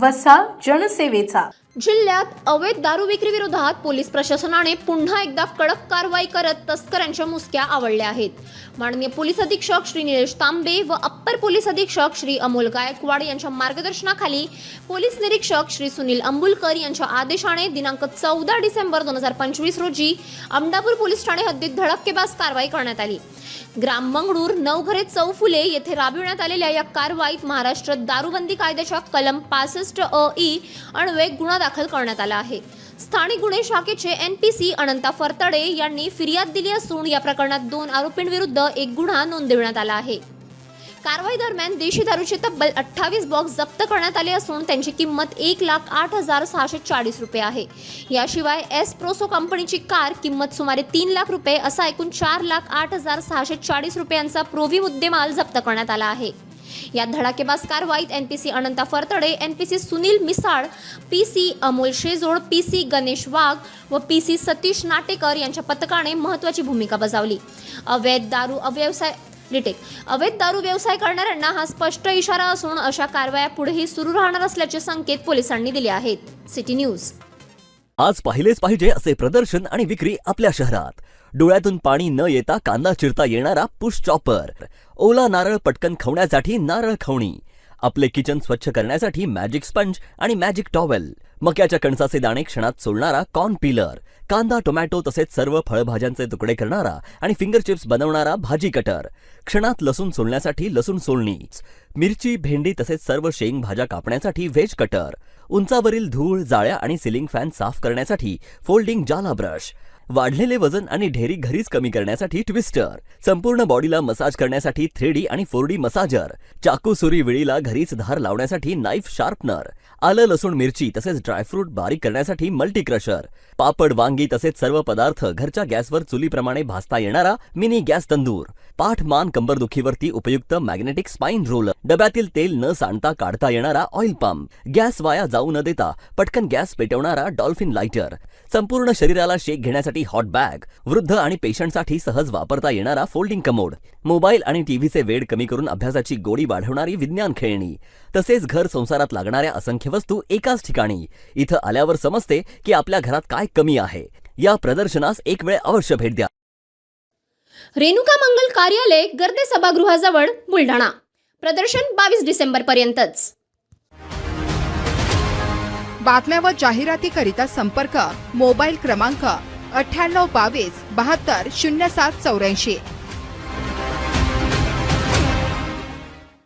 वसा जनसेवेचा। जिल्ह्यात अवैध दारू विक्री विरोधात पोलीस प्रशासनाने पुन्हा एकदा कडक कारवाई करत तस्करांच्या मुसक्या आवळल्या आहेत। माननीय पोलीस अधीक्षक श्री निलेश तांबे व अप्पर पोलीस अधीक्षक श्री अमोल गायकवाड यांच्या मार्गदर्शनाखाली पोलीस निरीक्षक श्री सुनील अंबुलकर यांच्या आदेशाने दिनांक 14 डिसेंबर 2025 रोजी अमडापूर पोलीस ठाणे हद्दीत धडकेबाज कारवाई करण्यात आली। ग्राम मंगळूर नवघरे चौफुले येथे राबविण्यात आलेल्या या कारवाईत महाराष्ट्र दारूबंदी कायद्याच्या कलम 65 अ.ई. अन्वये गुन्हा दाखल करण्यात आला आहे। स्थानिक गुन्हे शाखेचे NPC अनंता फरतडे यांनी फिर्याद दिली असून या प्रकरणात 2 आरोपींविरुद्ध एक गुन्हा नोंदविण्यात आला आहे। कारवाई दरम्यान देशी दारूचे तब्बल 28 बॉक्स जप्त करण्यात आले असून त्यांची किंमत 1,08,640 रुपये आहे। याशिवाय एस प्रोसो कंपनीची कार किंमत सुमारे 3 लाख रुपये असा एकूण 4,08,640 रुपयांचा प्रोव्ही मुद्देमाल जप्त करण्यात आला आहे। या धडाकेबाज कारवाईत NPC अनंता Phartade, NPC Sunil Misal, PC Amol शेजोड, PC Ganesh Wagh व PC सतीश नाटेकर यांच्या पथकाने महत्त्वाची भूमिका बजावली। अवैध दारू व्यवसाय करणाऱ्यांना हा स्पष्ट इशारा असून अशा कारवाया पुढेही सुरू राहणार असल्याचे संकेत पोलिसांनी दिले आहेत। City news. आज पाहिलेच पाहिजे असे प्रदर्शन आणि विक्री आपल्या शहरात। डोळ्यातून पाणी न येता कांदा चिरता येणारा पुश चॉपर, ओला नारळ पटकन खवण्यासाठी नारळ खवणी, आपले किचन स्वच्छ करण्यासाठी मॅजिक स्पंज आणि मॅजिक टॉवेल, मक्याच्या कणसाचे दाणे क्षणात सोलणारा कॉर्न पीलर, कांदा टोमॅटो तसेच सर्व फळभाज्यांचे तुकडे करणारा आणि फिंगर चिप्स बनवणारा भाजी कटर, क्षणात लसूण सोलण्यासाठी लसूण सोलणी, मिरची भेंडी तसेच सर्व शेंग भाज्या कापण्यासाठी व्हेज कटर, उंचावरील धूळ जाळ्या आणि सिलिंग फॅन साफ करण्यासाठी फोल्डिंग जाला ब्रश, वाढलेले वजन आणि ढेरी घरीच कमी करण्यासाठी ट्विस्टर, संपूर्ण बॉडीला मसाज करण्यासाठी 3D आणि 4D मसाजर, चाकू सुरी विळीला घरीच धार लावण्यासाठी नाईफ शार्पनर, आलं लसूण मिरची तसेच ड्रायफ्रूट बारीक करण्यासाठी मल्टी क्रशर, पापड वांगी तसेच सर्व पदार्थ घरच्या गॅसवर चुलीप्रमाणे भाजता येणारा मिनी गॅस तंदूर, पाठ मान कंबरदुखीवरती उपयुक्त मॅग्नेटिक स्पाइन रोलर, डब्यातील तेल न सांडता काढता येणारा ऑइल पंप, गॅस वाया जाऊ न देता पटकन गॅस पेटवणारा डॉल्फिन लाइटर, संपूर्ण शरीराला शेक घेण्यासाठी हॉट बॅग, वृद्ध आणि पेशंटसाठी सहज वापरता येणारा फोल्डिंग कमोड, मोबाईल आणि टीव्हीचे वेळ कमी करून अभ्यासाची गोडी वाढवणारी विज्ञान खेळणी, तसेच घर संसारात लागणाऱ्या असंख्य वस्तू एकाच ठिकाणी। इथं आल्यावर समजते की आपल्या घरात काय कमी आहे। या प्रदर्शनास एक वेळ अवश्य भेट द्या। रेणुका मंगल कार्यालय गर्दे सभागृहाजवळ बुलढाणा। प्रदर्शन 22 डिसेंबर पर्यंतच। बातम्या व जाहिरातीकरिता संपर्क मोबाईल क्रमांक 9822 72 0784।